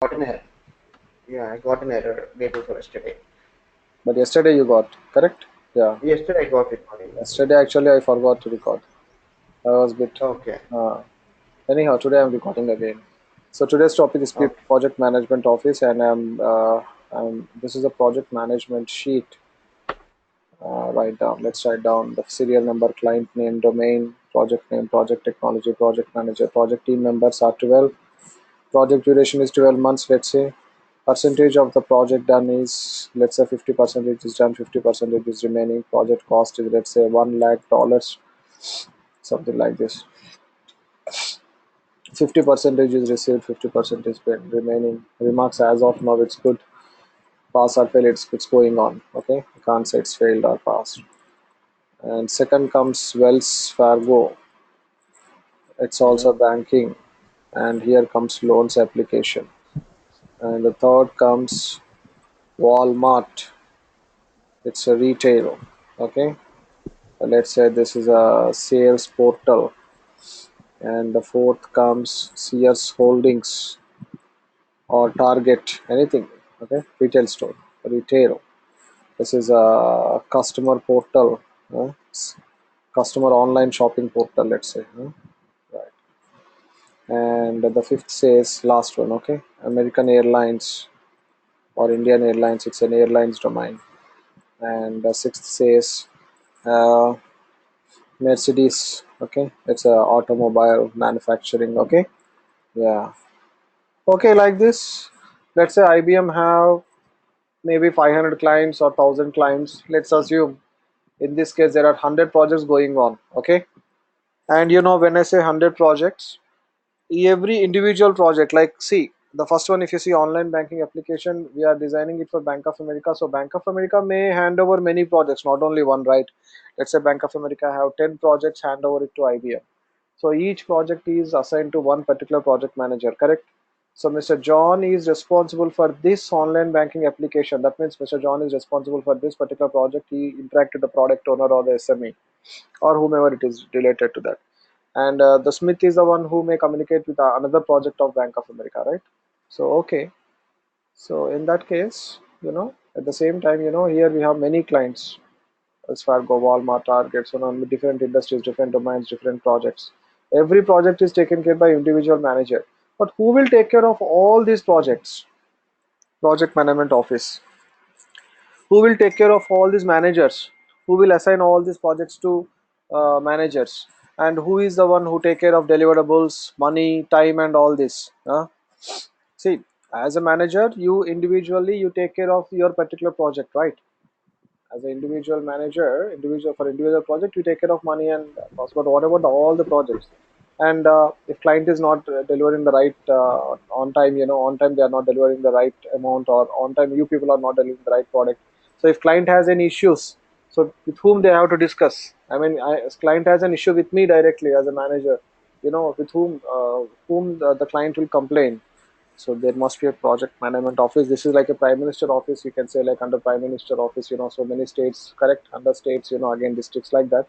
got an error. Yeah, I got an error day before yesterday. But yesterday you got, correct? Yeah. Yesterday I got recording. Yesterday actually I forgot to record. I was a bit. Okay. Uh, Anyhow, today I'm recording again. So today's topic is Okay. project management office, and this is a project management sheet. Write down. Let's write down the serial number, client name, project technology, project manager, project team members are 12. Project duration is 12 months. Let's say percentage of the project done is, let's say 50% is done, 50% is remaining. Project cost is, let's say, $1 lakh, something like this. 50% is received, 50% is paid. Remaining remarks as of now it's good. Pass or fail, it's going on. Okay, you can't say it's failed or passed. And second comes Wells Fargo. It's Mhm. also banking, and here comes loans application. And the third comes Walmart. It's a retail. Okay, let's say this is a sales portal. And the fourth comes Sears Holdings or Target, anything. Okay, retail store, retail. This is a customer portal, customer online shopping portal, let's say. Right. And the fifth says last one, okay, American Airlines or Indian Airlines. It's an airlines domain. And the sixth says uh, Mercedes. Okay, it's a automobile manufacturing. Okay, yeah. Okay, like this. Let's say IBM have maybe 500 clients or 1000 clients. Let's assume in this case there are 100 projects going on. Okay, and when I say 100 projects, every individual project, like, see, the first one, if you see online banking application, we are designing it for Bank of America. So Bank of America may hand over many projects, not only one, right? Let's say Bank of America have 10 projects, hand over it to IBM. So each project is assigned to one particular project manager, correct? So Mr. John is responsible for this online banking application. That means Mr. John is responsible for this particular project. He interacted with the product owner or the SME or whomever it is related to that. And the Smith is the one who may communicate with another project of Bank of America, right? So okay, so in that case, at the same time, here we have many clients, as Fargo, Walmart, Target, so on, different industries, different domains, different projects. Every project is taken care by individual manager. But who will take care of all these projects? Project management office. Who will take care of all these managers? Who will assign all these projects to managers? And who is the one who take care of deliverables, money, time, and all this? See, as a manager, you individually you take care of your particular project, right? As an individual manager, individual project, you take care of money and cost. But what about all the projects? And if client is not delivering the right on time, on time they are not delivering the right amount, or on time you people are not delivering the right product. So if client has any issues, so with whom they have to discuss? I mean, as client has an issue with me directly as a manager, with whom the client will complain. So there must be a project management office. This is like a prime minister office, you can say, like under prime minister office, so many states, correct, under states, again districts, like that.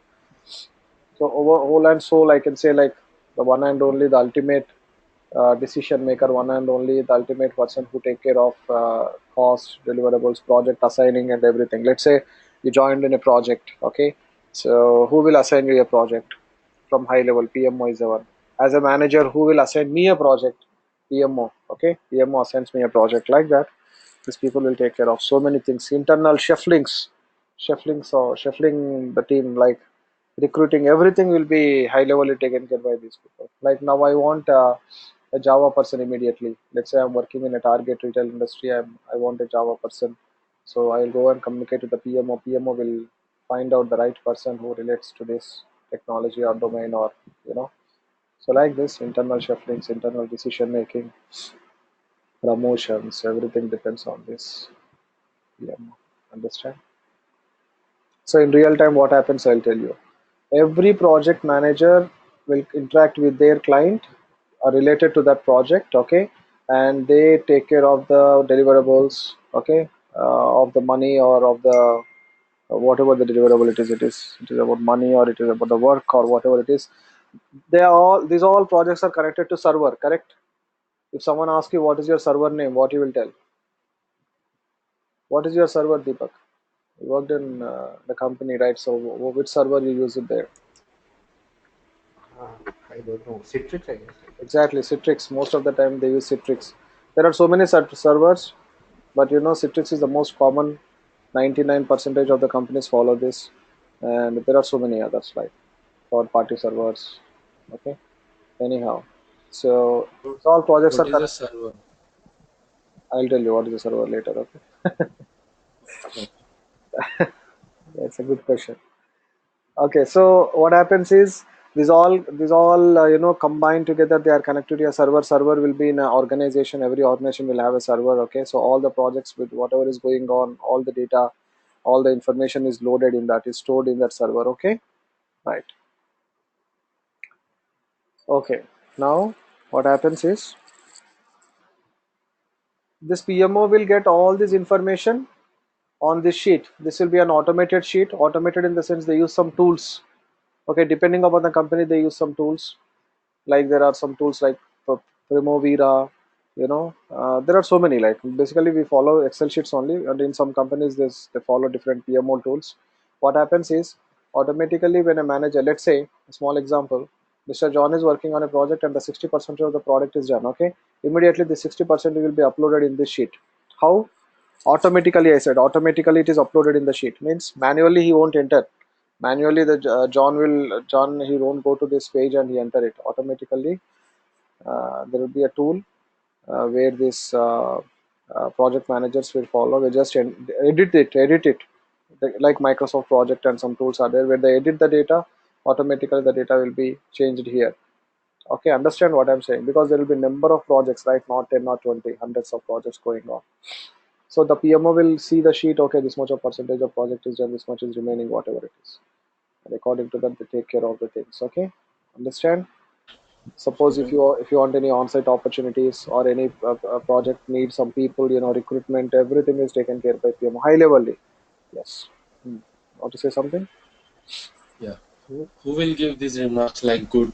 So over whole and soul, I can say, like, the one and only, the ultimate decision maker, one and only, the ultimate person who take care of cost, deliverables, project assigning, and everything. Let's say you joined in a project, okay, so who will assign you a project? From high level, PMO is the one. As a manager, who will assign me a project? PMO. Okay, PMO assigns me a project, like that. These people will take care of so many things. Internal shuffling the team, like recruiting, everything will be high level taken care by these people. Like now, I want a Java person immediately. Let's say I'm working in a target retail industry. I want a Java person, so I'll go and communicate with the PMO. PMO will find out the right person who relates to this technology or domain, or you know. So like this, internal shufflings, internal decision making, promotions, everything depends on this PMO. Understand? So in real time, what happens? I'll tell you. Every project manager will interact with their client related to that project, okay, and they take care of the deliverables, okay, of the money, or of the whatever the deliverable it is about money, or it is about the work, or whatever it is. These all projects are connected to server, correct? If someone asks you what is your server name, what you will tell? What is your server, Deepak? You worked in the company, right? So which server you use it there? I don't know. Citrix, I guess. Exactly, Citrix. Most of the time they use Citrix. There are so many servers, but Citrix is the most common. 99 percentage of the companies follow this, and there are so many others like third-party servers. Okay. Anyhow, so What these all projects what are is a connected. server? I'll tell you what is the server later. Okay. Okay. That's a good question. Okay, so what happens is these all combined together. They are connected to a server. Server will be in an organization. Every organization will have a server. Okay, so all the projects with whatever is going on, all the data, all the information is loaded in that, is stored in that server. Okay, right. Okay, now what happens is this PMO will get all this information on this sheet. This will be an automated sheet. Automated in the sense they use some tools. Okay, depending upon the company, they use some tools. Like there are some tools like Pmo there are so many. Like basically we follow Excel sheets only, and in some companies they follow different PMO tools. What happens is automatically when a manager, let's say a small example, Mr. John is working on a project and the 60% of the product is done. Okay, immediately the 60% will be uploaded in this sheet. How? Automatically, I said automatically it is uploaded in the sheet. Means manually he won't enter. Manually the John he won't go to this page and he enter it automatically. There will be a tool where this project managers will follow. They just edit it like Microsoft Project, and some tools are there where they edit the data. Automatically the data will be changed here. Okay, understand what I'm saying? Because there will be number of projects, right? Not 10 or 20, hundreds of projects going on. So the PMO will see the sheet. Okay, this much of percentage of project is done, this much is remaining, whatever it is. And according to that, they take care of the things. Okay, understand? Suppose if Okay. you want any on-site opportunities or any project needs some people, recruitment, everything is taken care by PMO high level. Yes. Hmm. Want to say something? Yeah. Who will give these remarks like good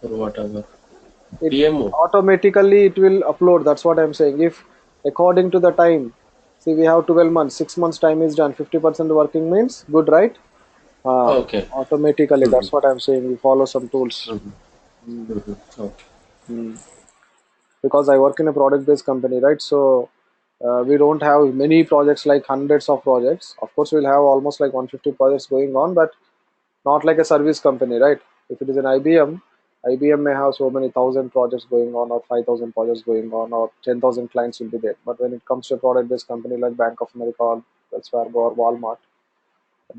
or whatever? It PMO. automatically it will upload. That's what I'm saying. If according to the time, see we have 12 months, 6 months time is done. 50% working means good, right? Okay. Automatically. Mm-hmm. That's what I'm saying. We follow some tools. Mm-hmm. Hmm. Mm-hmm. Okay. Hmm. Because I work in a product based company, right? So we don't have many projects like hundreds of projects. Of course, we'll have almost like 150 projects going on, but not like a service company, right? If it is an IBM may have so many thousand projects going on, or 5,000 projects going on, or 10,000 clients will be there. But when it comes to a product based company like Bank of America, or Wells Fargo, or Walmart,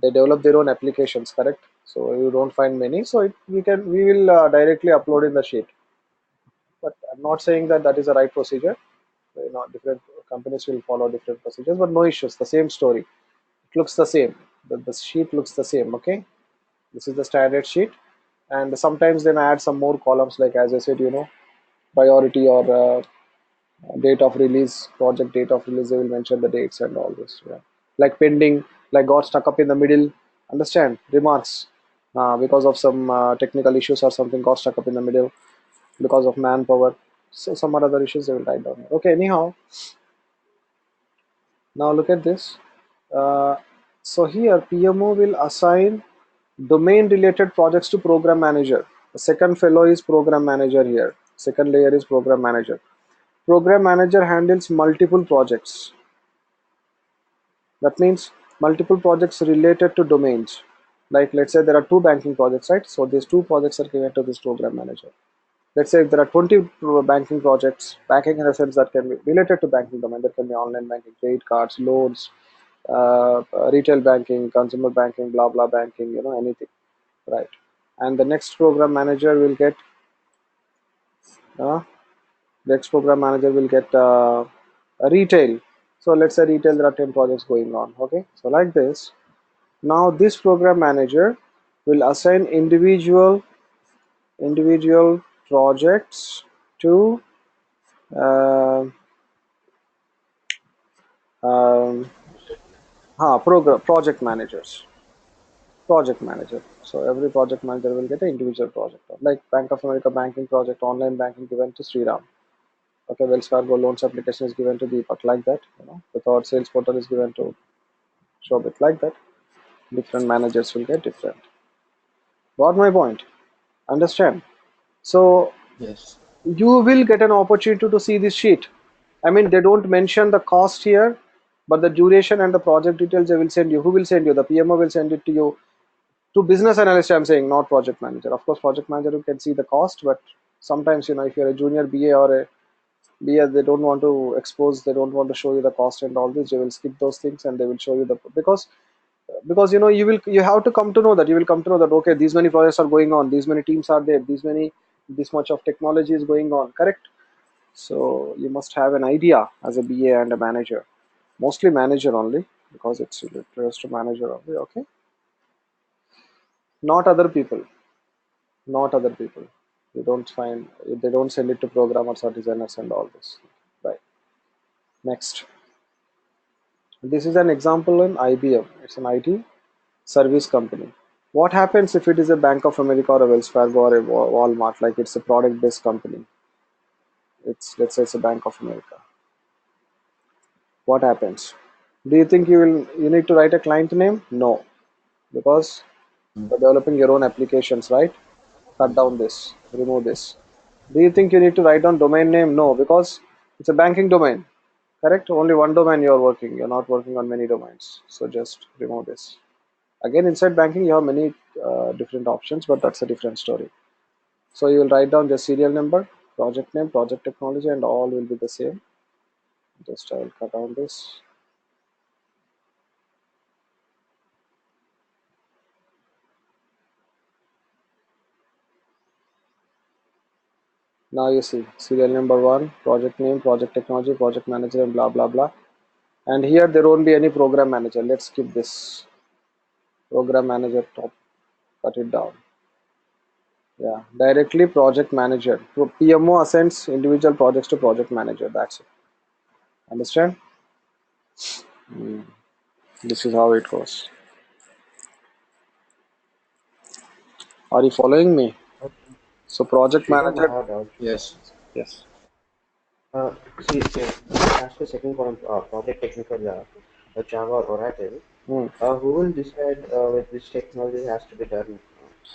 they develop their own applications, correct? So you don't find many. So we will directly upload in the sheet. But I'm not saying that that is the right procedure. Different companies will follow different procedures, but no issues. The same story. It looks the same. The sheet looks the same. Okay, this is the standard sheet, and sometimes they may add some more columns, like as I said, priority or date of release, project date of release. They will mention the dates and all this. Yeah, like pending, like got stuck up in the middle. Understand? Remarks because of some technical issues or something got stuck up in the middle because of manpower. So some other issues they will write down. Okay, anyhow, now look at this. Uh, so here PMO will assign domain related projects to program manager. The second fellow is program manager here. Second layer is program manager. Program manager handles multiple projects. That means multiple projects related to domains. Like let's say there are two banking projects, right? So these two projects are given to this program manager. Let's say if there are 20 banking projects, banking in the sense that can be related to banking domain. There can be online banking, credit cards, loans, retail banking, consumer banking, blah blah banking, anything, right? And the uh, next program manager will get a retail. So let's say retail, there are 10 projects going on. Okay, so like this. Now this program manager will assign individual projects to uh, um, program project manager. So every project manager will get an individual project, like Bank of America banking project, online banking given to Sriram. Okay, Wells Fargo loans application is given to Deepak like that. The third sales portal is given to Shobit like that. Different managers will get different. Got my point? Understand? So Yes. you will get an opportunity to see this sheet. I mean, they don't mention the cost here, but the duration and the project details they will send you. Who will send you? The PMO will send it to you. To business analyst, I'm saying, not project manager. Of course, project manager you can see the cost, but sometimes if you're a junior BA or a BA, they don't want to expose, they don't want to show you the cost and all this. They will skip those things and they will show you the because you have to come to know that okay, these many projects are going on, these many teams are there, this much of technology is going on, correct? So you must have an idea as a BA and a manager, mostly manager only, because it's refers to manager only. Okay, not other people, not other people. You don't find, they don't send it to programmers or designers and all this. Right. Next, this is an example in IBM. It's an IT service company. What happens if it is a Bank of America or a Wells Fargo or a Walmart, like it's a product based company? It's, let's say it's a Bank of America. What happens? Do you think you need to write a client name? No, because you're developing your own applications, right? Cut down this, remove this. Do you think you need to write down domain name? No, because it's a banking domain, correct? Only one domain you're working. You're not working on many domains. So just remove this. Again, inside banking, you have many different options, but that's a different story. So you will write down the serial number, project name, project technology, and all will be the same. Just I will cut down this. Now you see serial number one, project name, project technology, project manager, and blah blah blah. And here there won't be any program manager. Let's skip this program manager top, cut it down. Yeah, directly project manager. PMO assigns individual projects to project manager. That's it. Understand? This is how it goes. Are you following me? Okay. So project Sriram, I manager. have a doubt. Yes. Yes. See, as the second column, project technical Java or Oracle, Hmm. who will decide with which technology has to be done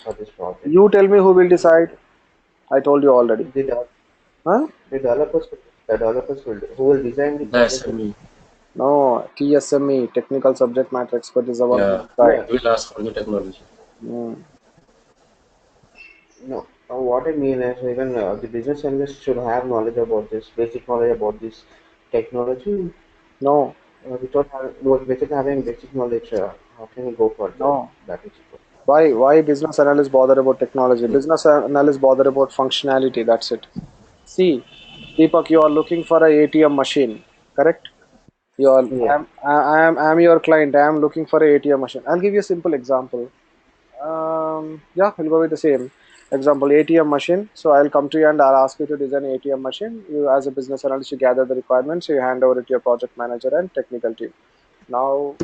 for this project? You tell me who will decide. I told you already. The, de- Huh? the developers, the developers will, who will design the That's project I will, mean. No, TSME, technical subject matter expert, is the one who Yeah. will decide. yeah, He will ask for the technology. Hmm. no. What I mean is even the business analyst should have knowledge about this, basic knowledge about this technology. No, Without having basic knowledge, how can you go further? no. That is it. Why business analysts bother about technology? Business analysts bother about functionality. That's it. See, Deepak, you are looking for a ATM machine, correct? You are. Yeah. I'm your client. I am looking for a ATM machine. I'll give you a simple example. Yeah, we'll go with the same example, ATM machine. So I'll come to you and I'll ask you to design an ATM machine. You, as a business analyst, you gather the requirements, you hand over it to your project manager and technical team. Now,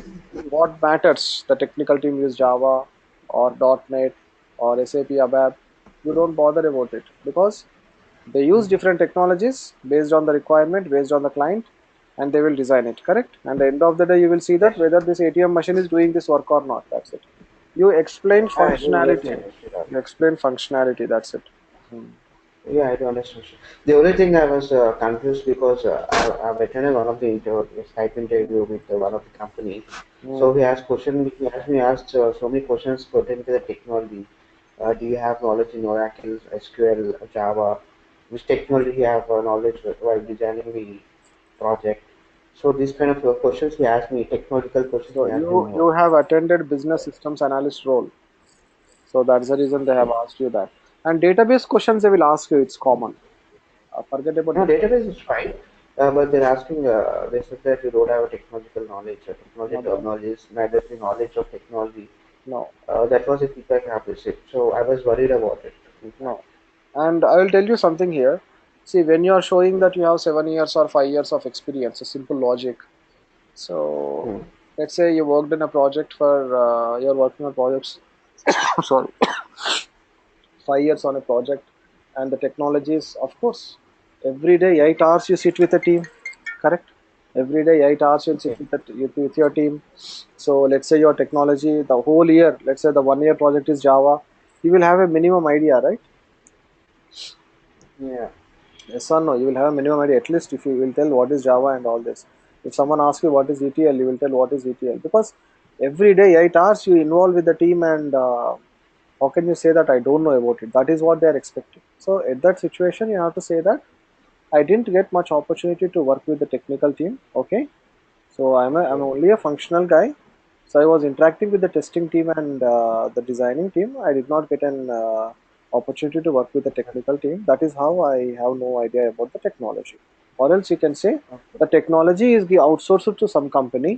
what matters? The technical team use Java or .NET or SAP ABAP. You don't bother about it because they use different technologies based on the requirement, based on the client, and they will design it, correct? And at the end of the day, you will see that Yes. whether this ATM machine is doing this work or not. That's it. You explain I do functionality. understand, Sridhar. You explain functionality. That's it. Yeah, I do understand. The only thing I was confused because I've attended one of the Skype interview with one of the company. Hmm. So he asked question. He asked me asked so many questions pertaining to the technology. Do you have knowledge in Oracle, SQL, Java? Which technology you have knowledge while designing the project? So these kind of questions he asked me. Technological questions So he asked me you more. have attended business systems analyst role. So that's the reason they have Okay. asked you that. And database questions they will ask you. It's common. Forget about No, the database is fine, but they're asking, they said that you don't have a technological knowledge, technology no, no, terminologies, neither the knowledge of technology. no, That was a feedback I have received. So I was worried about it, in fact. no. And I will tell you something here. See, when you are showing that you have 7 years or 5 years of experience, a simple logic. So Hmm. let's say you worked in a project for you're working on projects. Sorry, 5 years on a project, and the technologies, of course. Every day 8 hours you sit with a team, correct? Every day 8 hours you'll sit Okay. with your team. So let's say your technology, the whole year, let's say the 1 year project is Java, you will have a minimum idea, right? Yeah. Yes or no? You will have a minimum idea, at least if you will tell what is Java and all this. If someone asks you what is ETL, you will tell what is ETL, because every day 8 hours you involve with the team, and how can you say that I don't know about it? That is what they are expecting. So at that situation, you have to say that I didn't get much opportunity to work with the technical team. Okay, so I'm Okay. only a functional guy. So I was interacting with the testing team and the designing team. I did not get an opportunity to work with the technical team. That is how I have no idea about the technology. Or else you can say Okay. the technology is outsourced to some company.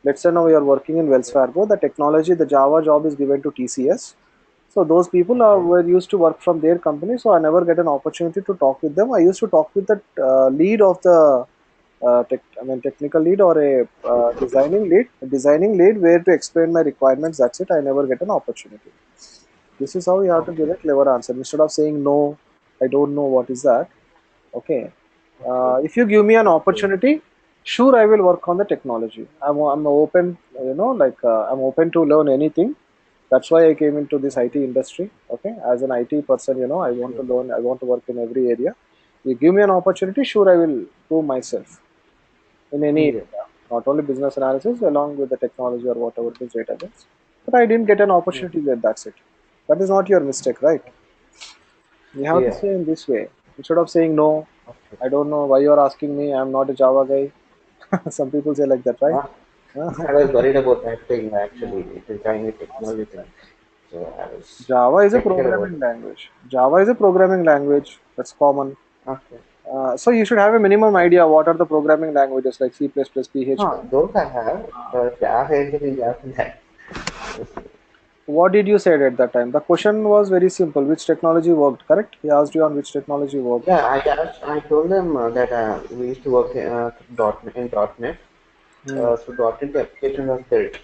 Let's say now we are working in Wells Okay. Fargo. The technology, the Java job is given to TCS. So those people Okay. were used to work from their company. So I never get an opportunity to talk with them. I used to talk with the lead of the technical lead, or a designing lead, where to explain my requirements. That's it. I never get an opportunity. This is how you have to give Okay. a clever answer instead of saying no. I don't know what is that. Okay. Okay. If you give me an Okay. opportunity, sure I will work on the technology. I'm open. I'm open to learn anything. That's why I came into this IT Okay. industry. Okay, as an IT person, I want to Okay. learn. I want to work in every area. You give me an opportunity, sure I will prove myself in any Yeah. area, not only business analysis, along with the technology or whatever it is, database. But I didn't get an Yeah. opportunity there. That's it. That is not your mistake, right? You have to Yeah. say in this way instead of saying no. Okay. I don't know why you are asking me. I'm not a Java guy. Some people say like that, right? Ah, I was worried about that thing actually, the Chinese technology thing. So I was Java is a skeptical about programming it. language. Java is a programming language. That's common. Okay. So you should have a minimum idea what are the programming languages like C++, PHP. No, those I have. If you ask anything after that. What did you say at that time? The question was very simple. Which technology worked? Correct? He asked you on which technology worked. Yeah, I told them that we used to work in .NET. Hmm. So .NET the application was built.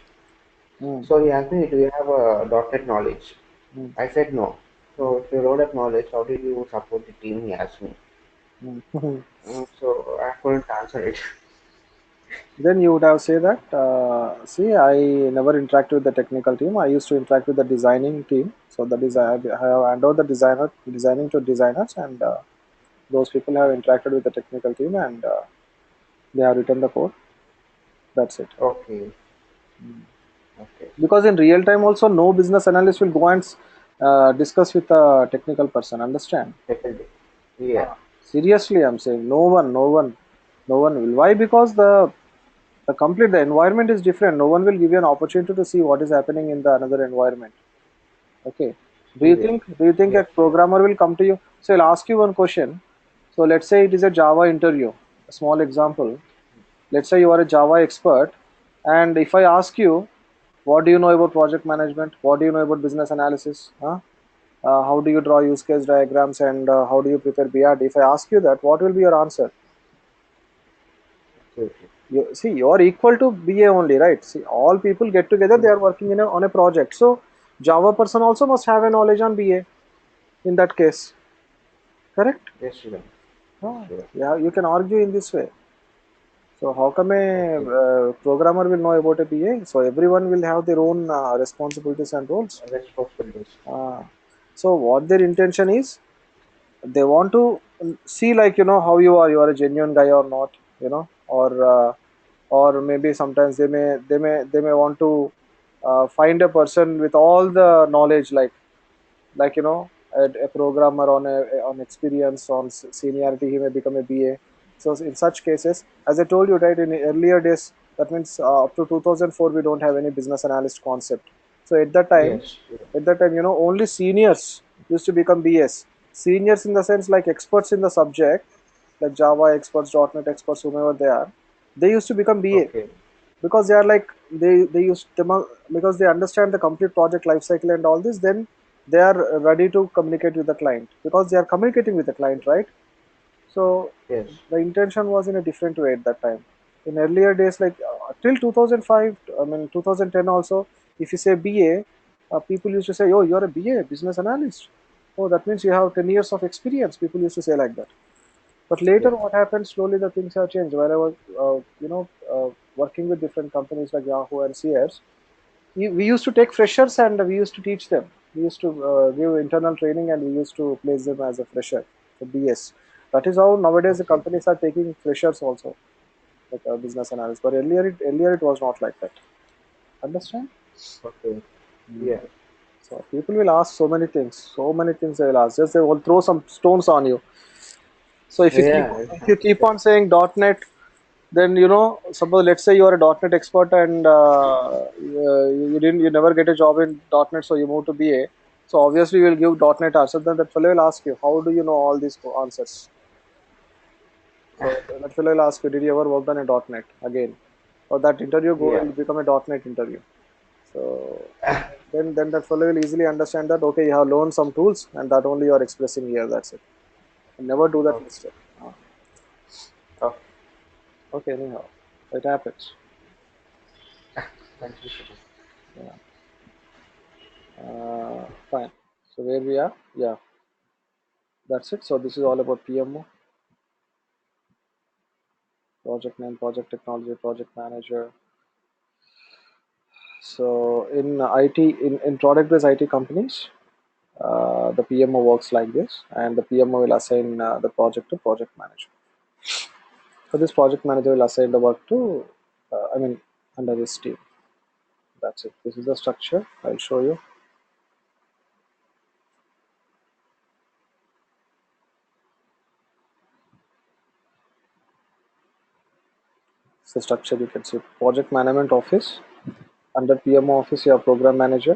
Hmm. So he asked me, do you have a .NET knowledge? Hmm. I said no. Hmm. So if you don't have knowledge, how did you support the team? He asked me. Hmm. So I couldn't answer it. Then you would have say that, see, I never interact with the technical team. I used to interact with the designing team. So the design, I have handed over the designing to designers, and those people have interacted with the technical team, and they have written the code. That's it. Okay. Okay. Because in real time also, no business analyst will go and discuss with a technical person. Understand? Second. Yeah. Seriously, I'm saying no one will. Why? Because the environment is different. No one will give you an opportunity to see what is happening in the another environment. Okay. Do you Yeah. think do you think a Yes. Yes. programmer will come to you? So I'll ask you one question. So let's say it is a Java interview. A small example. Let's say you are a Java expert, and if I ask you, what do you know about project management? What do you know about business analysis? Huh? How do you draw use case diagrams, and how do you prepare BRD? If I ask you that, what will be your answer? Absolutely. You are equal to BA only, right? See, all people get together, they Mm. are working on a project. So Java person also must have a knowledge on BA in that case, correct? Yes, Shivam. Yes, Shivam. Yeah, you can argue in this way. So how come a Okay. programmer will know about a BA? So everyone will have their own responsibilities and roles. Responsibilities. Uh, so what their intention is, they want to see, like, how you are a genuine guy or not, or maybe sometimes they may want to find a person with all the knowledge, like a programmer on experience, on seniority, he may become a BA. So in such cases, as I told you, right, in earlier days, that means up to 2004 we don't have any business analyst concept. So Yes. Shivam. at that time, only seniors used to become BS. Seniors in the sense like experts in the subject, like Java experts, .NET experts, whomever they are, they used to become BA, Okay. because they are like they used them because they understand the complete project life cycle and all this. Then they are ready to communicate with the client, because they are communicating with the client, right? So Yes. the intention was in a different way at that time. In earlier days, like till 2005, I mean 2010 also, if you say BA, people used to say, oh, you're a BA, business analyst. Oh, that means you have 10 years of experience. People used to say like that. But later, Yeah. what happened? Slowly, the things have changed. Where I was, working with different companies like Yahoo and CS, we used to take freshers and we used to teach them. We used to give internal training and we used to place them as a fresher for BS. That is how nowadays the Okay. companies are taking freshers also, like a business analyst. But earlier it was not like that. Understand? Okay. Mm. Yeah. So people will ask so many things they will ask. Just they will throw some stones on you. So Yeah. if you keep on saying .NET, then suppose let's say you are a .NET expert and you never get a job in .NET, so you move to BA. So obviously you will give .NET answer. Then that fellow will ask you, how do you know all these answers? So that fellow will ask you, did you ever work on a .NET again? Or that interview Yeah. will become a .NET interview. So then that fellow will easily understand that, okay, you have learned some tools and that only you are expressing here. That's it. Never do that Okay. mistake. Okay. Okay, anyhow, it happens. Thank you so much. Yeah. Fine. So where we are? Yeah, that's it. So this is all about PMO, project name, project technology, project manager. So in IT, in product-based IT companies, the PMO works like this, and the PMO will assign the project to project manager. So this project manager will assign the work to, under his team. That's it. This is the structure. I'll show you. It's the structure you can see. Project management office. Under PMO office, you have program manager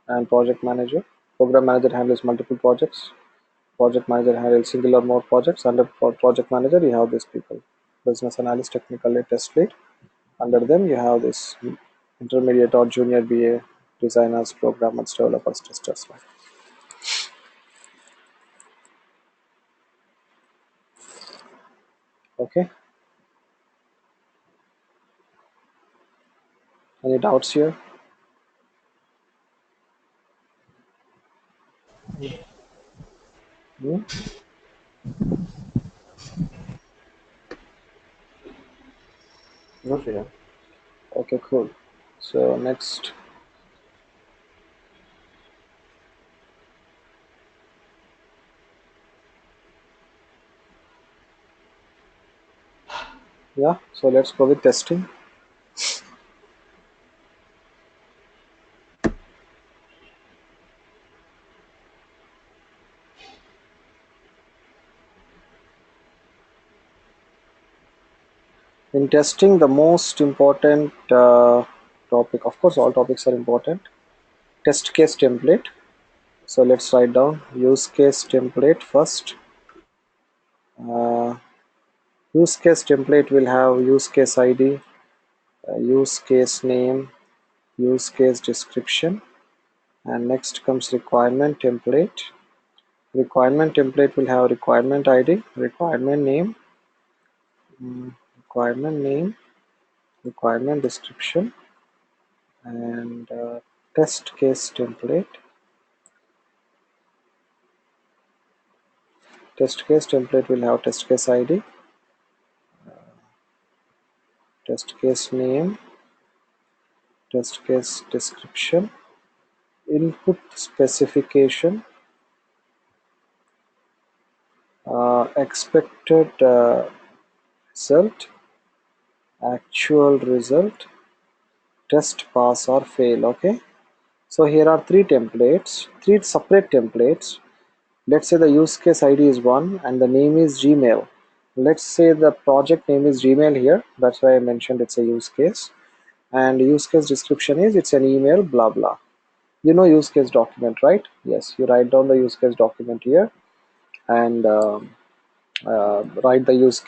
and project manager. Program manager handles multiple projects. Project manager handles single or more projects. Under project manager, you have these people: business analyst, technical lead, test lead. Under them, you have this intermediate or junior BA, designers, programmers, developers, testers. Okay. Any doubts here? Hmm? No, Sriram. Okay, cool. So next, yeah. So let's go with testing. In testing, the most important topic, of course, all topics are important. Test case template. So let's write down use case template first. Uh, Use case template will have use case ID, use case name, use case description, and next comes requirement template. Requirement template will have requirement ID, requirement name, requirement description, and test case template. Test case template will have test case ID, test case name, test case description, input specification, expected result, actual result, test pass or fail. Okay, so here are three separate templates. Let's say the use case ID is one and the name is Gmail. Let's say the project name is Gmail here, that's why I mentioned it's a use case. And use case description is it's an email, blah blah. Use case document, right? Yes, you write down the use case document here, and write the use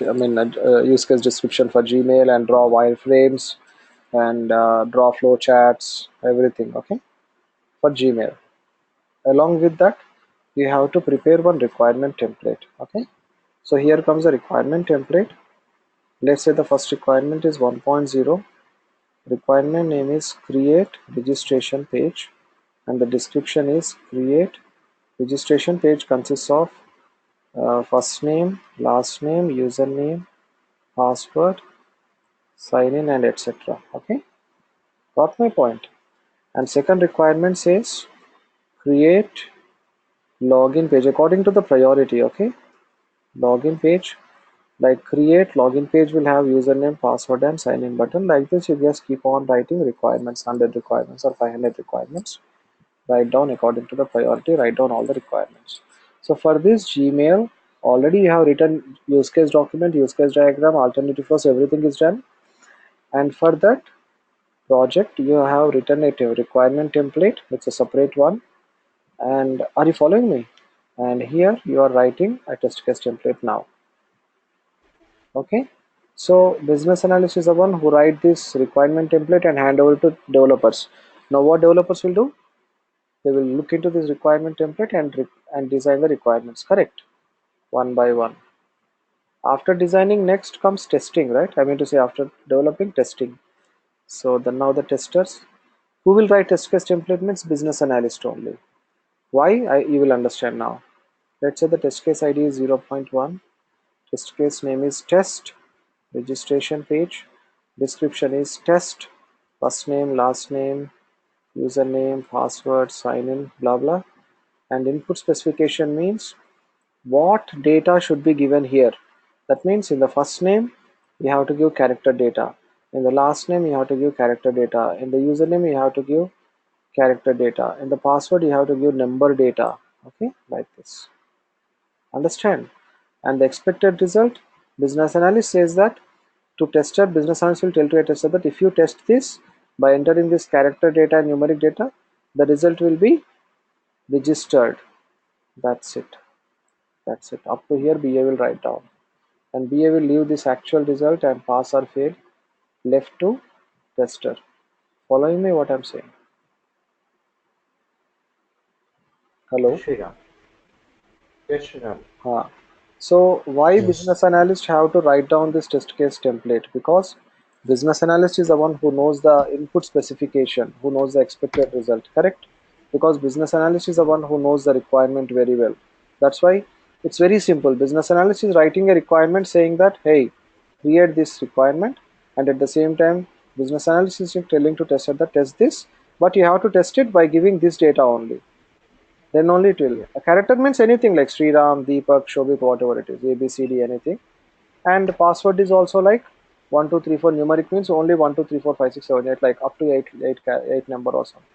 case description for Gmail, and draw wireframes, and draw flow charts, everything. Okay, for Gmail. Along with that, you have to prepare one requirement template. Okay, so here comes the requirement template. Let's say the first requirement is 1.0. Requirement name is create registration page, and the description is create registration page consists of First name, last name, username, password, sign in, and etc. Okay, got my point. And second requirement says create login page according to the priority. Okay, login page, like create login page will have username, password, and sign in button. Like this, you just keep on writing requirements, 100 requirements or 500 requirements. Write down according to the priority, write down all the requirements. So for this Gmail, already you have written use case document, use case diagram, alternative flows, everything is done. And for that project, you have written a requirement template, it's a separate one. And are you following me? And here you are writing a test case template now. Okay. So business analyst is the one who write this requirement template and hand over to developers. Now what developers will do? They will look into this requirement template and design the requirements, correct? One by one. After designing, next comes testing, right? I mean to say after developing, testing. So then now the testers who will write test case template means business analyst only. Why? You will understand now. Let's say the test case ID is 0.1. Test case name is test. Registration page. Description is test. First name, last name, username, password, sign in, blah blah. And input specification means what data should be given here. That means in the first name you have to give character data, in the last name you have to give character data, in the username you have to give character data, in the password you have to give number data. Okay, like this, understand? And the expected result, business analyst says that to tester, business analyst will tell to a tester that if you test this by entering this character data and numeric data, the result will be registered. That's it. That's it. Up to here BA will write down. And BA will leave this actual result and pass or fail left to tester. Following me what I'm saying? Yes, Hello? Sriram. Yes, Sriram. Huh. So why Yes. business analyst have to write down this test case template? Because business analyst is the one who knows the input specification, who knows the expected result, correct? Because business analyst is the one who knows the requirement very well. That's why it's very simple. Business analyst is writing a requirement saying that, hey, create this requirement, and at the same time, business analyst is telling to tester that test this, but you have to test it by giving this data only. Then only it will. Yeah. A character means anything like Sriram, Deepak, Shobit, whatever it is, A, B, C, D, anything. And the password is also like 1, 2, 3, 4. Numeric means only 1, 2, 3, 4, 5, 6, 7, 8, like up to 8 number or something.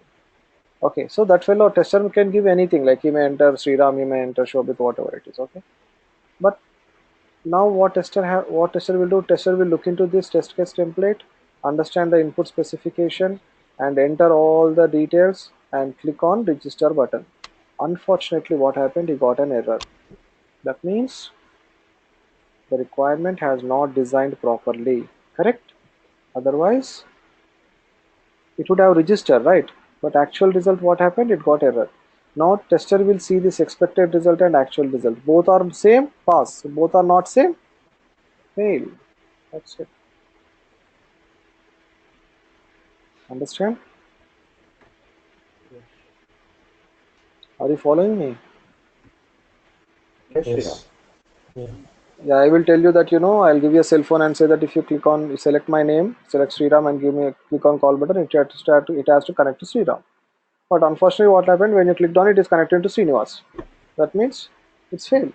Okay, so that fellow tester can give anything, like he may enter Sriram, he may enter Shobit, whatever it is. Okay, but now what tester will do? Tester will look into this test case template, understand the input specification, and enter all the details and click on register button. Unfortunately, what happened? He got an error. That means the requirement has not designed properly. Correct? Otherwise, it would have registered, right? But actual result, what happened? It got error. Now tester will see this expected result and actual result. Both are same, pass. Both are not same, fail. That's it. Understand? Yes. Are you following me? Yes, Sriram. Yes. Yeah. Yeah, I will tell you that, I'll give you a cell phone and say that if you click on, select my name, select Sriram and give me a click on call button, it has to connect to Sriram. But unfortunately, what happened when you clicked on it is connected to Srinivas. That means it's failed.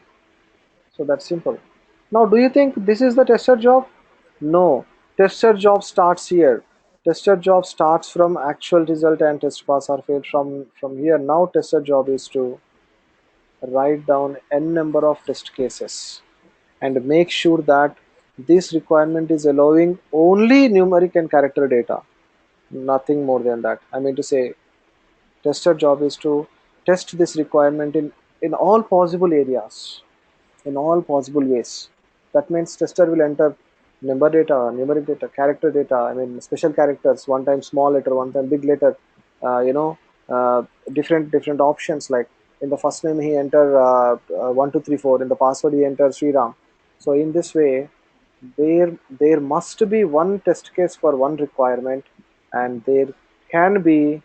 So that's simple. Now, do you think this is the tester job? No. Tester job starts here. Tester job starts from actual result and test pass or fail from here. Now, tester job is to write down n number of test cases and make sure that this requirement is allowing only numeric and character data, nothing more than that. I mean to say, tester job is to test this requirement in all possible areas, in all possible ways. That means tester will enter number data, numeric data, character data, I mean special characters, one time small letter, one time big letter, uh, you know, different options, like in the first name he enter 1, 2, 3, 4, in the password he enters Sriram. So in this way, there must be one test case for one requirement, and there can be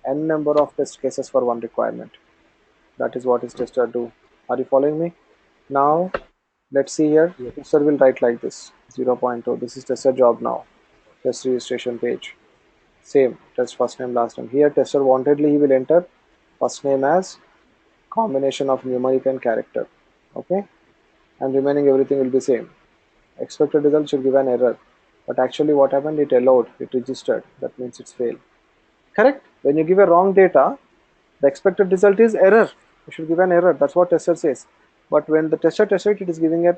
n number of test cases for one requirement. That is what is tester do. Are you following me? Now let's see here. Yes. Tester will write like this 0.2. This is tester job now. Test registration page. Same. Test first name, last name. Here tester wantedly he will enter first name as combination of numeric and character. Okay. And remaining everything will be same. Expected result should give an error. But actually what happened? It allowed. It registered. That means it's failed. Correct? When you give a wrong data, the expected result is error. You should give an error. That's what tester says. But when the tester tests it, it is giving a,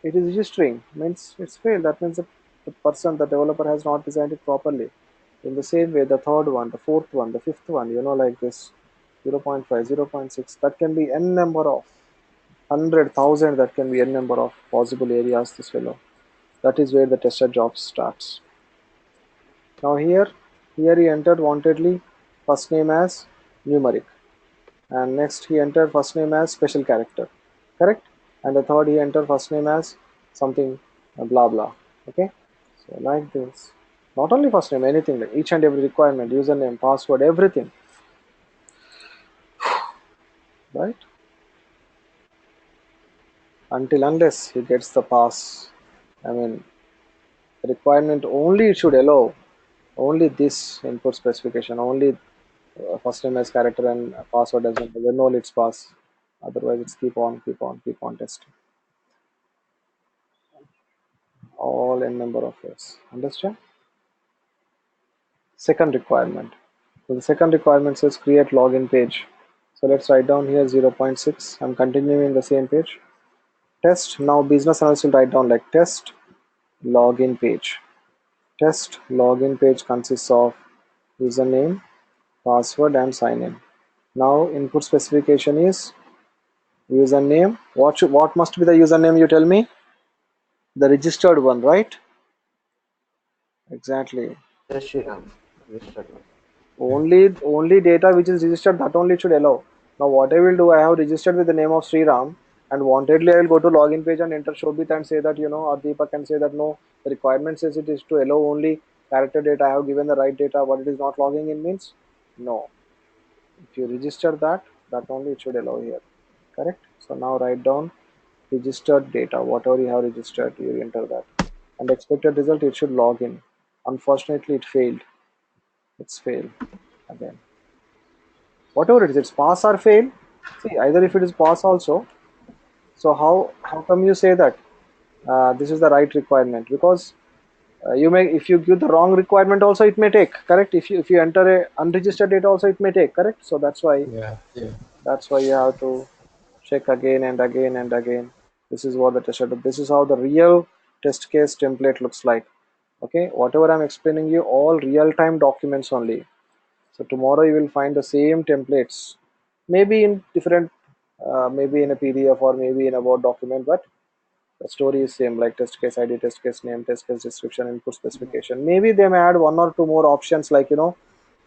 it is registering. Means it's failed. That means the person, the developer has not designed it properly. In the same way, the third one, the fourth one, the fifth one, like this, 0.5, 0.6, that can be n number of 100,000. That can be n number of possible areas. This fellow. That is where the tester job starts. Now here he entered wantedly first name as numeric, and next he entered first name as special character, correct? And the third he entered first name as something blah blah. Okay, so like this. Not only first name, anything like each and every requirement, username, password, everything, right? Until unless he gets the pass. I mean, requirement only it should allow only this input specification, only first name as character and password as well. Then all it's pass. Otherwise, it's keep on testing. All n number of ways. Understand? Second requirement. So the second requirement says create login page. So let's write down here 0.6. I'm continuing the same page. Test. Now business analyst will write down like test login page. Test login page consists of username, password, and sign in. Now input specification is username. What must be the username? You tell me. The registered one, right? Exactly. Yes, Sriram. Registered one. Only data which is registered, that only it should allow. Now what I will do, I have registered with the name of Sriram, and wantedly I will go to login page and enter Shobit and say that, or Deepak can say that no, the requirement says it is to allow only character data. I have given the right data. What it is not logging in means no. If you register that, that only it should allow here. Correct? So now write down registered data. Whatever you have registered, you enter that. And expected result, it should log in. Unfortunately, it failed. It's failed again. Whatever it is, it's pass or fail. See, either if it is pass also. So how come you say that this is the right requirement? Because you may, if you give the wrong requirement also, it may take, correct? If you enter a unregistered data also, it may take, correct? So Yeah, yeah. that's why you have to check again and again and again. This is what the tester does. This is how the real test case template looks like. Okay, whatever I'm explaining you, all real-time documents only. So tomorrow you will find the same templates, maybe in different, maybe in a PDF or maybe in a Word document, but the story is same, like test case ID, test case name, test case description, input specification. Maybe they may add one or two more options like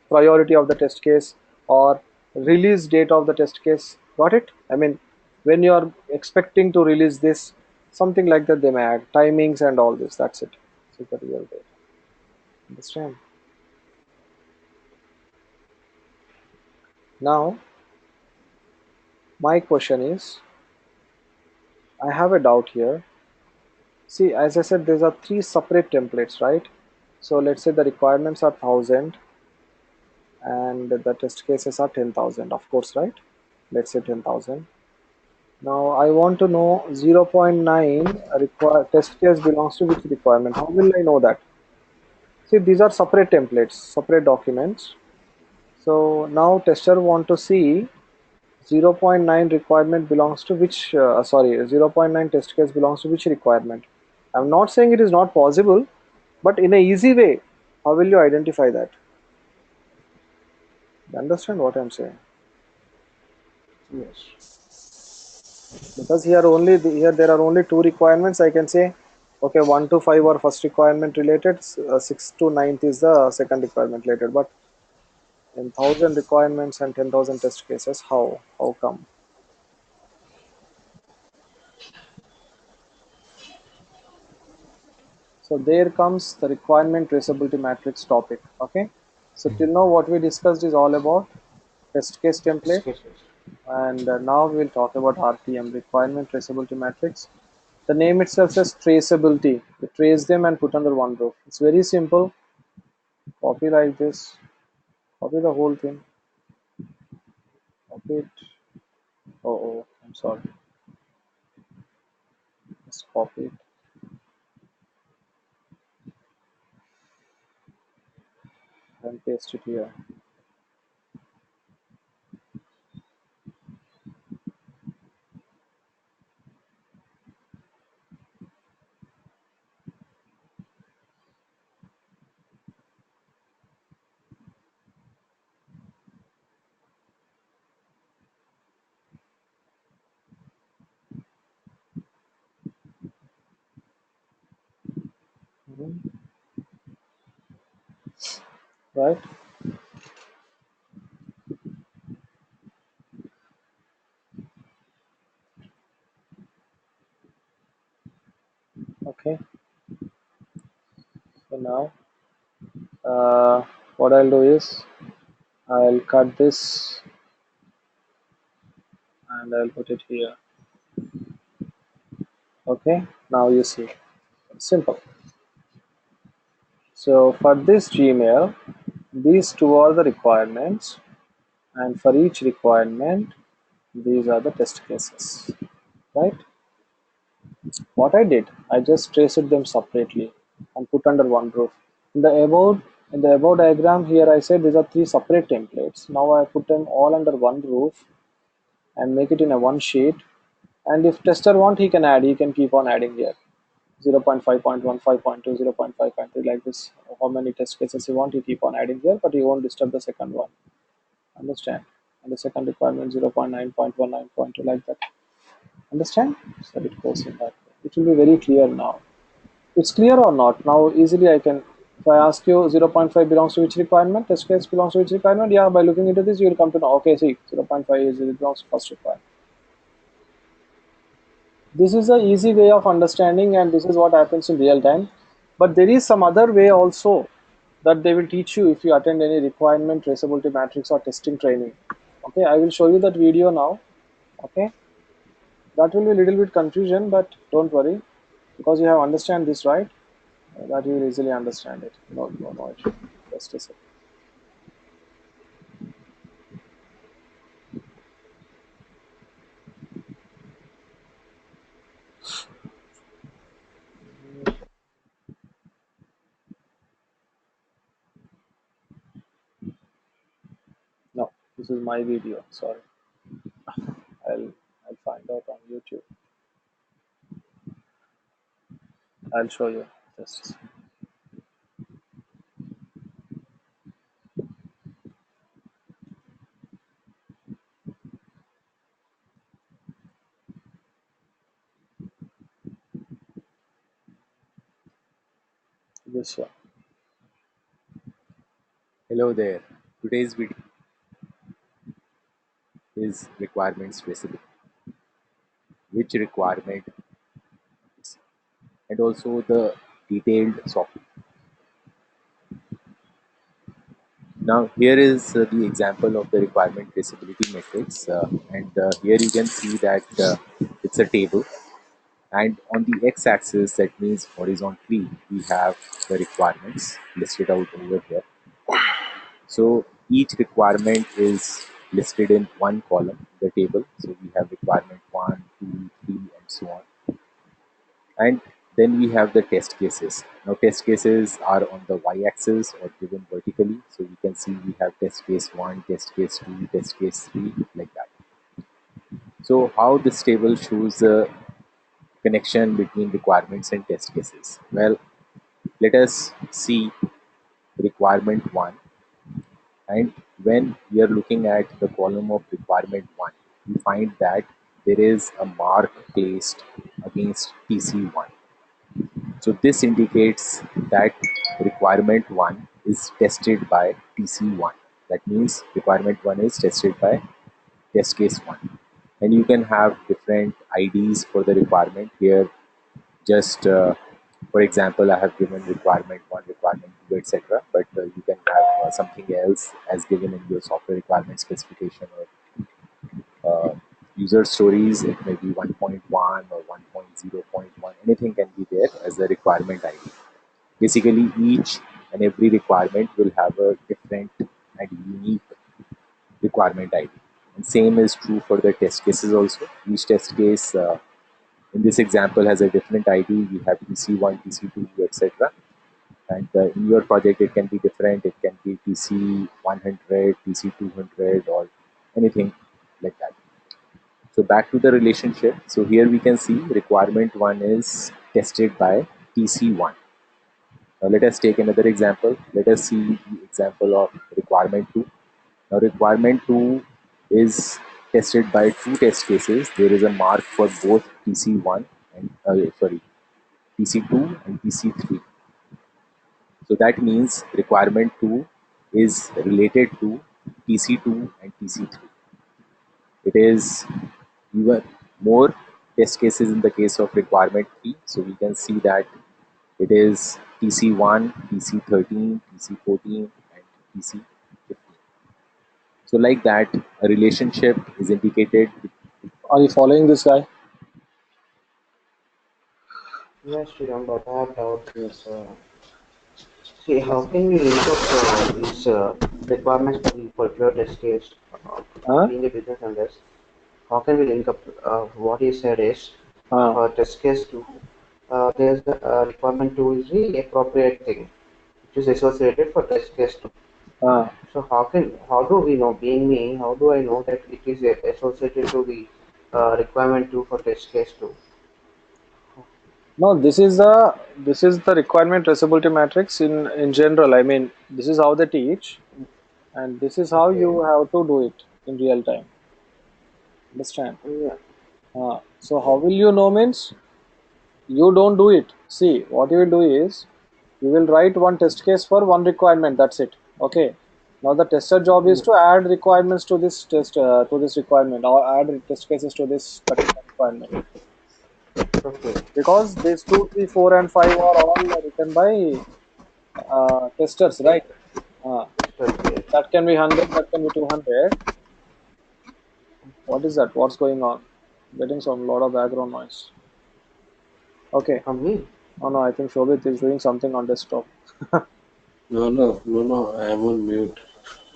priority of the test case or release date of the test case. Got it? I mean, when you are expecting to release this, something like that they may add timings and all this. That's it. So the real data. Understand? Now, my question is, I have a doubt here. See, as I said, these are three separate templates, right? So let's say the requirements are 1,000 and the test cases are 10,000, of course, right? Let's say 10,000. Now I want to know 0.9 test case belongs to which requirement. How will I know that? See, these are separate templates, separate documents. So now tester want to see 0.9 requirement belongs to which, sorry, 0.9 test case belongs to which requirement. I'm not saying it is not possible, but in a easy way, how will you identify that? You understand what I'm saying? Yes. Because here there are only two requirements. I can say, okay, 1 to 5 are first requirement related, 6 to 9 is the second requirement related. But in 1,000 requirements and 10,000 test cases, how come? So there comes the requirement traceability matrix topic. Okay, so till now what we discussed is all about test case Test template, cases. And now we will talk about RTM, requirement traceability matrix. The name itself says traceability. You trace them and put under one roof. It's very simple. Copy like this. Copy the whole thing. Copy it. Oh, I'm sorry. Just copy it and paste it here. Mhm. Right? Okay. So now, what I'll do is I'll cut this and I'll put it here. Okay. Now you see. Simple. So for this Gmail, these two are the requirements, and for each requirement, these are the test cases. Right? What I did, I just traced them separately and put under one roof. In the above diagram here, I said these are three separate templates. Now I put them all under one roof and make it in a one sheet. And if tester want, he can add. He can keep on adding here. 0.5.1, 5.2, 0.5.3 like this. How many test cases he want, he keep on adding here, but he won't disturb the second one. Understand? And the second requirement 0.9.1, 9.2 like that. Understand? So it goes in that way. It will be very clear now. It's clear or not? Now easily I can, if I ask you 0.5 belongs to which requirement, test case belongs to which requirement, yeah, by looking into this you will come to know, okay, see, 0.5 is it belongs to first requirement. This is an easy way of understanding and this is what happens in real time. But there is some other way also that they will teach you if you attend any requirement traceability matrix or testing training. Okay, I will show you that video now. Okay, that will be a little bit confusion, but don't worry because you have understand this, right? That you will easily understand it. No issue. Just a second. No, this is my video. Sorry, I'll I'll find out on YouTube. I'll show you. Just this one. Hello there. Today's video is requirements traceability, which requirement and also the detailed software. Now here is the example of the requirement traceability matrix, and here you can see that it's a table, and on the x-axis, that means horizontally, we have the requirements listed out over here. So each requirement is listed in one column in the table. So we have requirement 1, 2, 3, and so on. And then we have the test cases. Now test cases are on the y-axis or given vertically. So you can see we have test case 1, test case 2, test case 3, like that. So how this table shows the connection between requirements and test cases? Well, let us see requirement 1. And when we are looking at the column of requirement 1, we find that there is a mark placed against TC1. So this indicates that requirement 1 is tested by TC1. That means requirement 1 is tested by test case 1. And you can have different IDs for the requirement here. Just for example, I have given requirement 1, requirement 2, etc. But you can have something else as given in your software requirement specification or uh, user stories. It may be 1.1 or 1.0.1. Anything can be there as a requirement ID. Basically, each and every requirement will have a different and unique requirement ID. And same is true for the test cases also. Each test case in this example has a different ID. We have TC1, TC2, etc. And in your project, it can be different. It can be TC100, TC200, or anything like that. So back to the relationship. So here we can see requirement 1 is tested by TC1. Now let us take another example. Let us see the example of requirement 2. Now requirement 2 is tested by two test cases. There is a mark for both TC1 and TC2 and TC3. So that means requirement 2 is related to TC2 and TC3. It is even more test cases in the case of requirement 3. So we can see that it is TC1, TC13, TC14, and TC15. So like that, a relationship is indicated. Are you following this guy? Yes, Sriram, but I have doubt. Yes. See, how can we link up these requirements for the particular test case? Huh? Being a business analyst, how can we link up what he said is Huh? for test case 2, there's the requirement 2 is the appropriate thing, which is associated for test case 2. Huh? So how do we know, being me, how do I know that it is associated to the requirement 2 for test case 2? No, this is the requirement traceability matrix in general. I mean, this is how they teach, and this is how Okay. you have to do it in real time. Understand? Yeah. So how will you know means you don't do it. See, what you will do is you will write one test case for one requirement. That's it. Okay. Now the tester job is Mm, to add requirements to this test to this requirement or add test cases to this particular requirement okay. because these 2, 3, 4, and 5 are all written by testers, right? Uh, Test that can be 100, that can be 200. What is that? What's going on? Getting some lot of background noise. Okay. from me. Oh no, I think Shobit is doing something on desktop. No. I am on mute.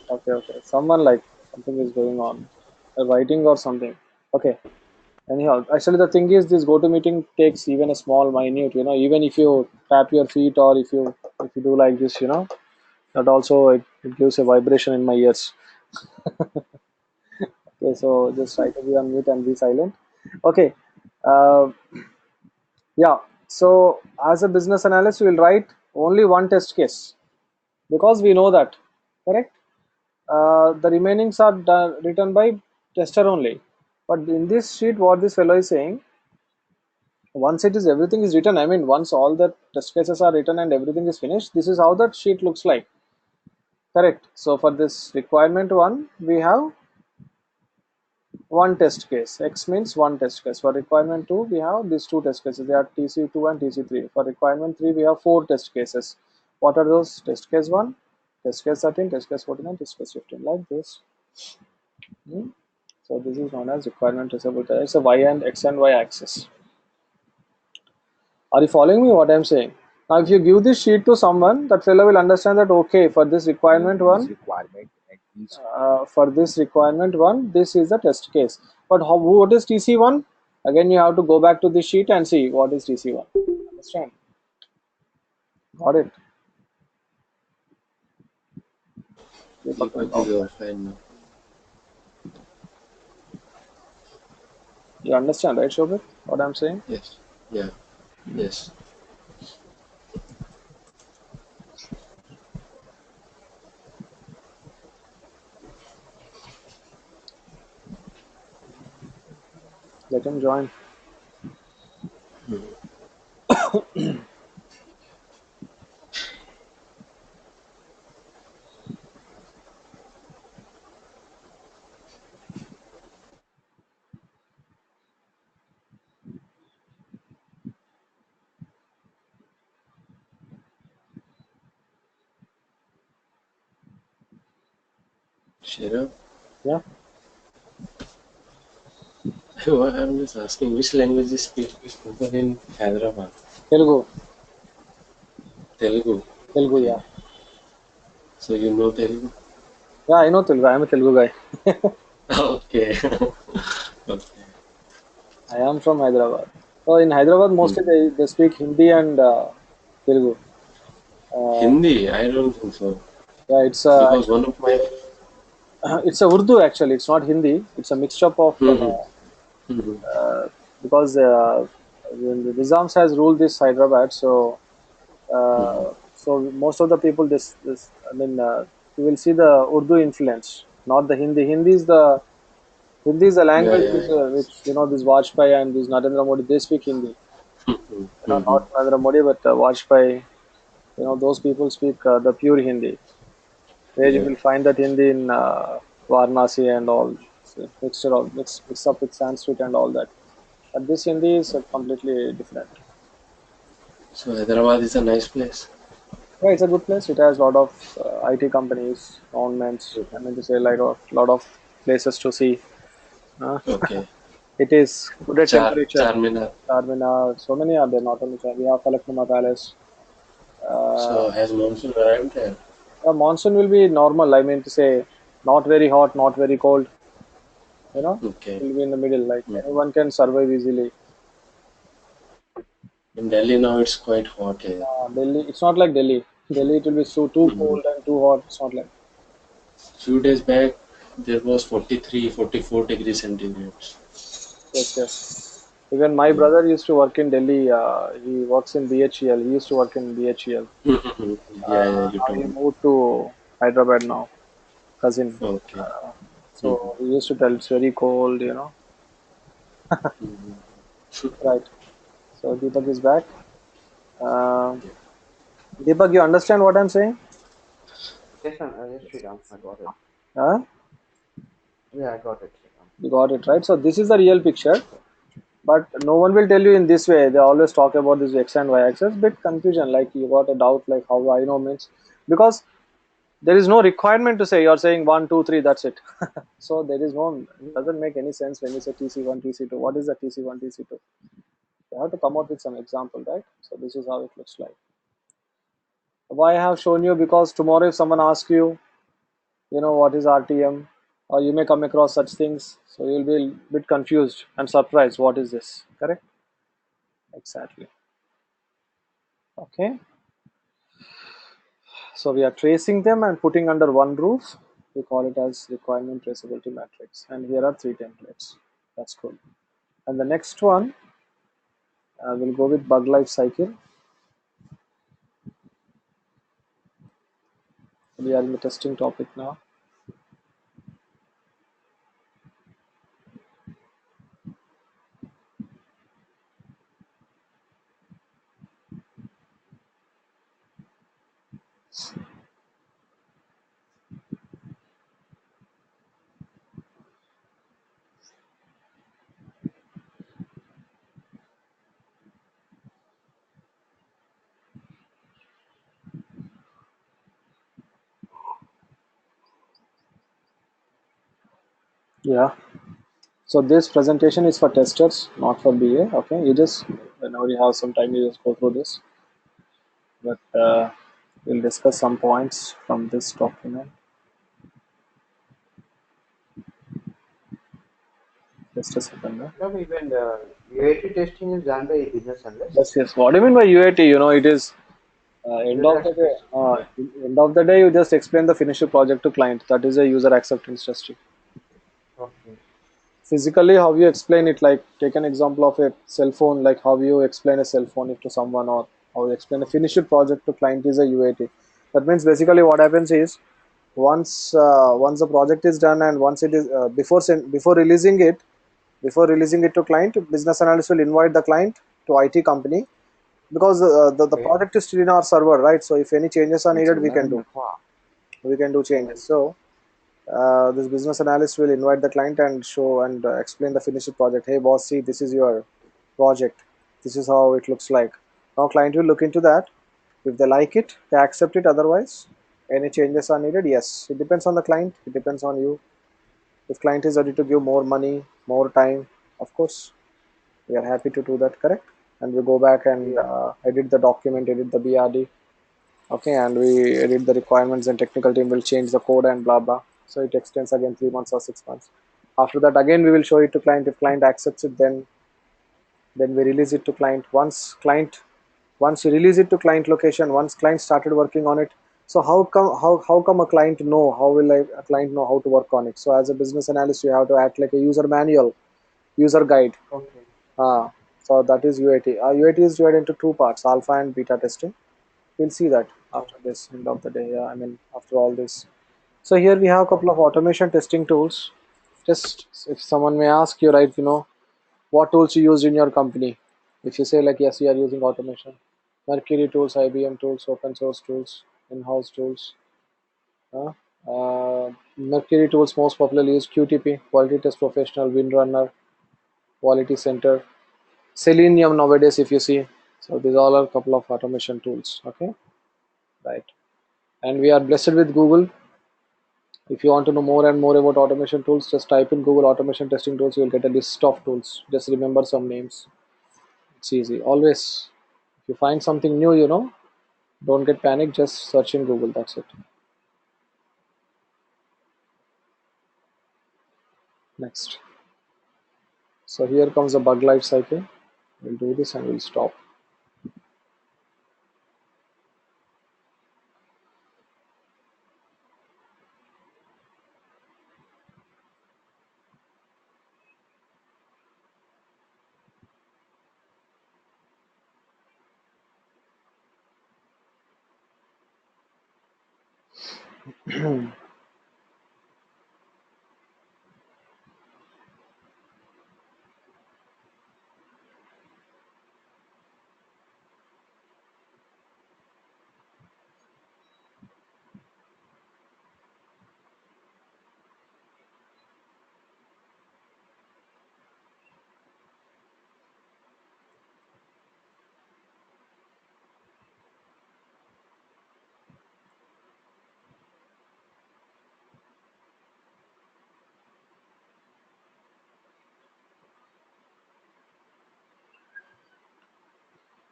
Okay, okay. Someone like something is going on, writing or something. Okay. Anyhow, actually the thing is, this GoToMeeting takes even a small minute. Even if you tap your feet or if you do like this, that also it gives a vibration in my ears. Okay, so just try to be on mute and be silent. Okay. Uh, yeah. So as a business analyst, we will write only one test case because we know that, correct? The remainings are written by tester only. But in this sheet, what this fellow is saying, once it is everything is written, I mean, once all the test cases are written and everything is finished, this is how that sheet looks like. Correct. So for this requirement one, we have one test case. X means one test case. For requirement 2, we have these two test cases. They are TC2 and TC3. For requirement 3, we have four test cases. What are those? Test case 1, test case 13, test case 14, and test case 15, like this. Hmm. So this is known as requirement traceability. It's a y and x and y axis. Are you following me what I'm saying? Now if you give this sheet to someone, that fellow will understand that okay, for this requirement Each one, requirement and each this is the test case. But what is TC1? Again, you have to go back to the sheet and see what is TC1. Understand? Got it? Deepak is offline now. You understand, right, Shobit? What I'm saying? Yes. Yeah. Yes. Let him join. Share. Yeah. I'm just asking which language is spoken in Hyderabad? Telugu. Telugu. Telugu, Okay. yeah. So you know Telugu? Yeah, I know Telugu. I am a Telugu guy. Okay. Okay. I am from Hyderabad. So in Hyderabad, mostly Hmm. they speak Hindi and Telugu. Uh, Hindi? I don't think so. yeah, it's Because actually one of my. it's a Urdu actually. It's not Hindi. It's a mixture of Hmm. Hmm. because the Nizams has ruled this Hyderabad. So Hmm. so most of the people this I mean you will see the Urdu influence, not the Hindi. Hindi is a Yeah, language yeah, yeah. which this Vajpayee and this Narendra Modi they speak Hindi. Hmm. Not Hmm. Narendra Modi but Vajpayee. Those people speak the pure Hindi, where you Yeah. will find that Hindi in Varanasi and all. So mix up with Sanskrit and all that. But this Hindi is completely different. So Hyderabad is a nice place. Yeah, it's a good place. It has a lot of IT companies, governments. I mean to say, like a lot of places to see. Uh, Okay. it is good at temperature. Charminar. Charminar, so many are there. Not only Charminar, we have Falaknuma Palace. Uh, So has monsoon arrived there? Monsoon will be normal. I mean to say, not very hot, not very cold. Okay. Will be in the middle. Like Hmm. anyone can survive easily. In Delhi now it's quite hot here. Delhi, it's not like Delhi. Delhi, it will be so too Hmm. cold and too hot. It's not like. Few days back there was 43, 44 degrees centigrades. Yes, yes. Even my Yeah. brother used to work in Delhi. He works in BHEL. He used to work in BHEL. Yeah, yeah, you Now he told me. moved to Hyderabad now, cousin. Okay. Uh, Mhm. so he used to tell it's very cold. Mhm. Right. So Deepak is back. Uh, Yeah. Deepak, you understand what I'm saying? Yes, yes, Sriram, I got it. Huh? Yeah, I got it, Sriram. You got it right. So this is the real picture, but no one will tell you in this way. They always talk about this x and y axis. Bit confusion. Like you got a doubt, like how I know means because there is no requirement to say you're saying one, two, three. That's it. So there is no. It doesn't make any sense when you say TC1, TC2. What is the TC1, TC2? You have to come up with some example, right? So this is how it looks like. Why I have shown you because tomorrow if someone asks you, what is RTM, or you may come across such things, so you'll be a bit confused and surprised. What is this? Correct? Exactly. Okay. So we are tracing them and putting under one roof. We call it as requirement traceability matrix. And here are three templates. That's cool. And the next one, we'll go with bug life cycle. We are in the testing topic now. Yeah. So this presentation is for testers, not for BA. Okay. You just, whenever you have some time, you just go through this. But we'll discuss some points from this document. Just a second. No, even UAT testing is done by business Yes, analyst. yes. What do you mean by UAT? It is end User of the day. acceptance testing, right? End of the day, you just explain the finished project to client. That is a user acceptance testing. Okay. Physically, how you explain it, like take an example of a cell phone, like how you explain a cell phone if to someone, or how you explain a finished project to client is a UAT. That means basically what happens is once the project is done and once it is before releasing it to client, business analyst will invite the client to IT company because the Okay. project is still in our server, right? So if any changes are needed, we can do changes. So this business analyst will invite the client and show and explain the finished project. Hey boss, see, this is your project, this is how it looks like. Now client will look into that. If they like it, they accept it. Otherwise, any changes are needed. Yes, it depends on the client, it depends on you. If client is ready to give more money, more time, Of course, we are happy to do that, correct? And we go back and Yeah. edit the document, edit the BRD, okay, and we edit the requirements, and technical team will change the code and blah blah. So it extends again 3 months or 6 months. After that, again we will show it to client. If client accepts it, then we release it to client. Once you release it to client location, once client started working on it. So how come a client know, how will a client know how to work on it? So as a business analyst, you have to act like a user manual, user guide. Okay. So that is UAT. UAT is divided into two parts: alpha and beta testing. We'll see that after Okay. this end of the day. I mean, after all this. So here we have a couple of Okay. automation testing tools. Just if someone may ask you, right, what tools you use in your company. If you say like yes, we are using automation, Mercury tools, IBM tools, open source tools, in-house tools. Uh, Mercury tools most popularly use QTP, Quality Test Professional, Windrunner, Quality Center, Selenium nowadays. If you see, so these all are a couple of automation tools. Okay, right. And we are blessed with Google. If you want to know more and more about automation tools, just type in Google automation testing tools. You will get a list of tools. Just remember some names. It's easy. Always, if you find something new, don't get panicked. Just search in Google. That's it. Next. So here comes the bug life cycle. We'll do this and we'll stop.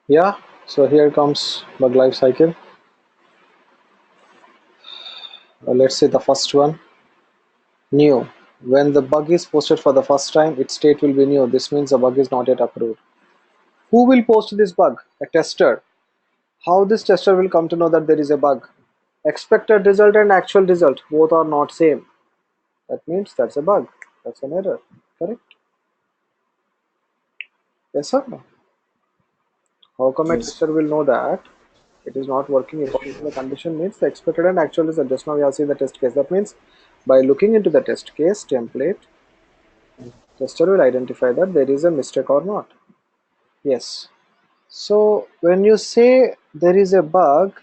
Yeah. So here comes bug life cycle. Let's say the first one, new. When the bug is posted for the first time, its state will be new. This means the bug is not yet approved. Who will post this bug? A tester. How this tester will come to know that there is a bug? Expected result and actual result both are not same. That means that's a bug. That's an error. Correct? Yes or no? How come a Yes. tester will know that it is not working according to the condition? Means the expected and actual result. Just now we have seen the test case. That means by looking into the test case template, tester will identify that there is a mistake or not. Yes. So when you say there is a bug,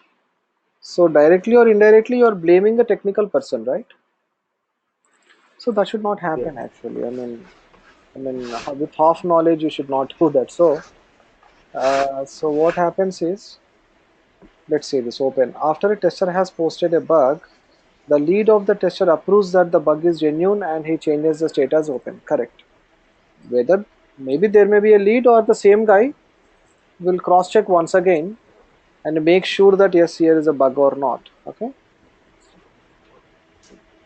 so directly or indirectly you are blaming the technical person, right? So that should not Yeah. happen actually. With half knowledge you should not do that. So what happens is, let's say this open. After a tester has posted a bug, the lead of the tester approves that the bug is genuine and he changes the status open. Correct. Whether maybe there may be a lead or the same guy will cross check once again and make sure that yes, here is a bug or not. Okay.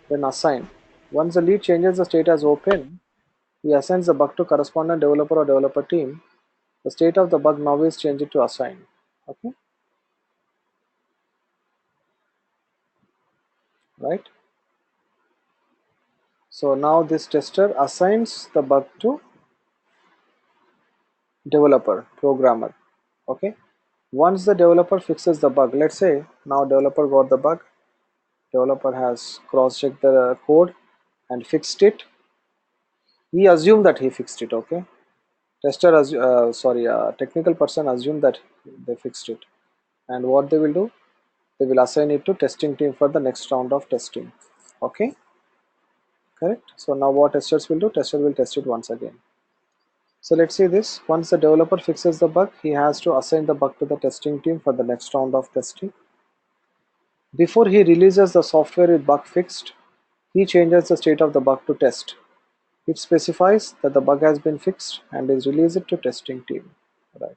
Then assign. Once the lead changes the state as open, he assigns the bug to correspondent developer or developer team. The state of the bug now is changed to assign. Okay, right? So now this tester assigns the bug to developer, programmer. Okay. Once the developer fixes the bug, let's say now developer got the bug, developer has cross-checked the code and fixed it. He assumed that he fixed it. Okay. Technical person assumed that they fixed it. And what they will do? They will assign it to testing team for the next round of testing. Okay, correct. So now what testers will do? Tester will test it once again. So let's say this, once the developer fixes the bug, he has to assign the bug to the testing team for the next round of testing. Before he releases the software with bug fixed, he changes the state of the bug to test. It specifies that the bug has been fixed and is released to testing team. Right.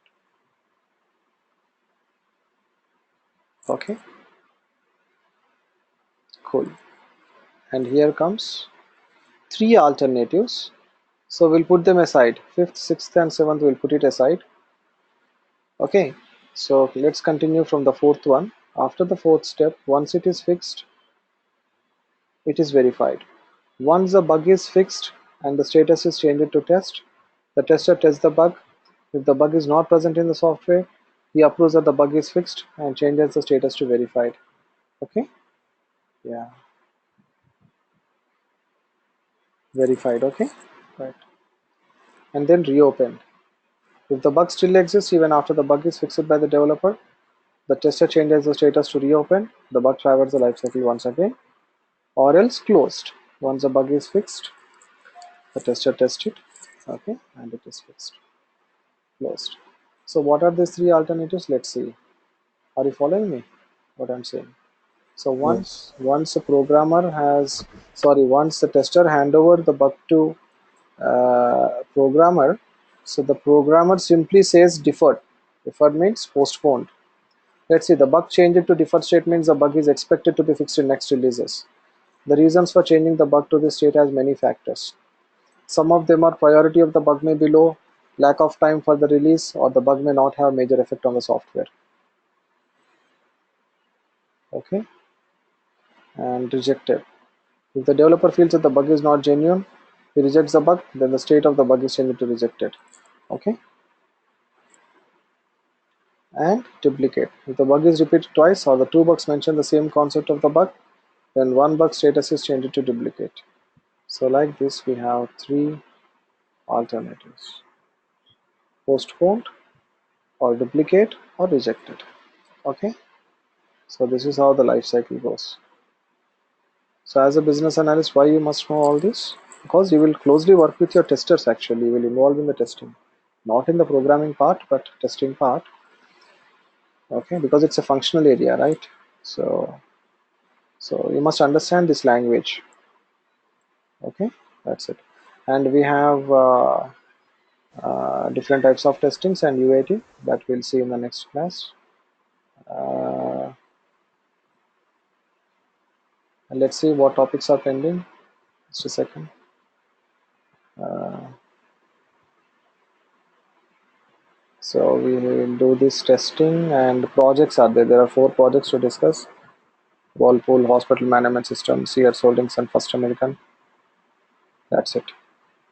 Okay. Cool. And here comes three alternatives. So we'll put them aside. Fifth, sixth, and seventh we'll put it aside. Okay. So let's continue from the fourth one. After the fourth step, once it is fixed, it is verified. Once the bug is fixed and the status is changed to test, the tester tests the bug. If the bug is not present in the software, he approves that the bug is fixed and changes the status to verified. Okay? Yeah, verified. Okay? Right. And then reopen. If the bug still exists even after the bug is fixed by the developer, the tester changes the status to reopen. The bug traverses the lifecycle once again, or else closed. Once the bug is fixed, the tester tests it. Okay, and it is fixed. Closed. So what are these three alternatives? Let's see. Are you following me? What I'm saying? So Yes. once a programmer has, sorry, once the tester hand over the bug to programmer, so the programmer simply says deferred. Deferred means postponed. Let's see, the bug changed to deferred state means the bug is expected to be fixed in next releases. The reasons for changing the bug to this state has many factors. Some of them are priority of the bug may be low, lack of time for the release, or the bug may not have major effect on the software. Okay, and rejected. If the developer feels that the bug is not genuine, he rejects the bug, then the state of the bug is changed to rejected. Okay, and duplicate. If the bug is repeated twice or the two bugs mention the same concept of the bug, then one bug status is changed to duplicate. So like this, we have three alternatives: postponed, or duplicate, or rejected. Okay, so this is how the life cycle goes. So as a business analyst, why you must know all this? Because you will closely work with your testers. Actually, you will involve in the testing, not in the programming part, but testing part. Okay, because it's a functional area, right? So you must understand this language. Okay, that's it. And we have different types of testings and UAT that we'll see in the next class. And let's see what topics are pending. Just a second. So we will do this testing, and projects are there. There are 4 projects to discuss: Whirlpool, Hospital Management System, Sears Holdings, and First American. That's it.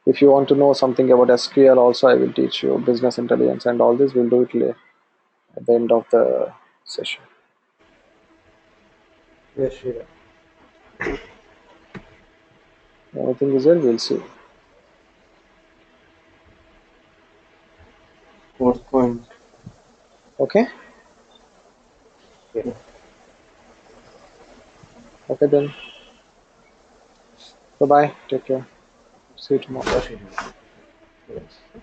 If you want to know something about SQL also, I will teach you business intelligence and all this. We'll do it later at the end of the session. Yes, sure. Anything is there, we'll see. Fourth point. Okay? Yeah. Okay then. Bye bye. Take care. See you tomorrow. Yes, sure. Yes.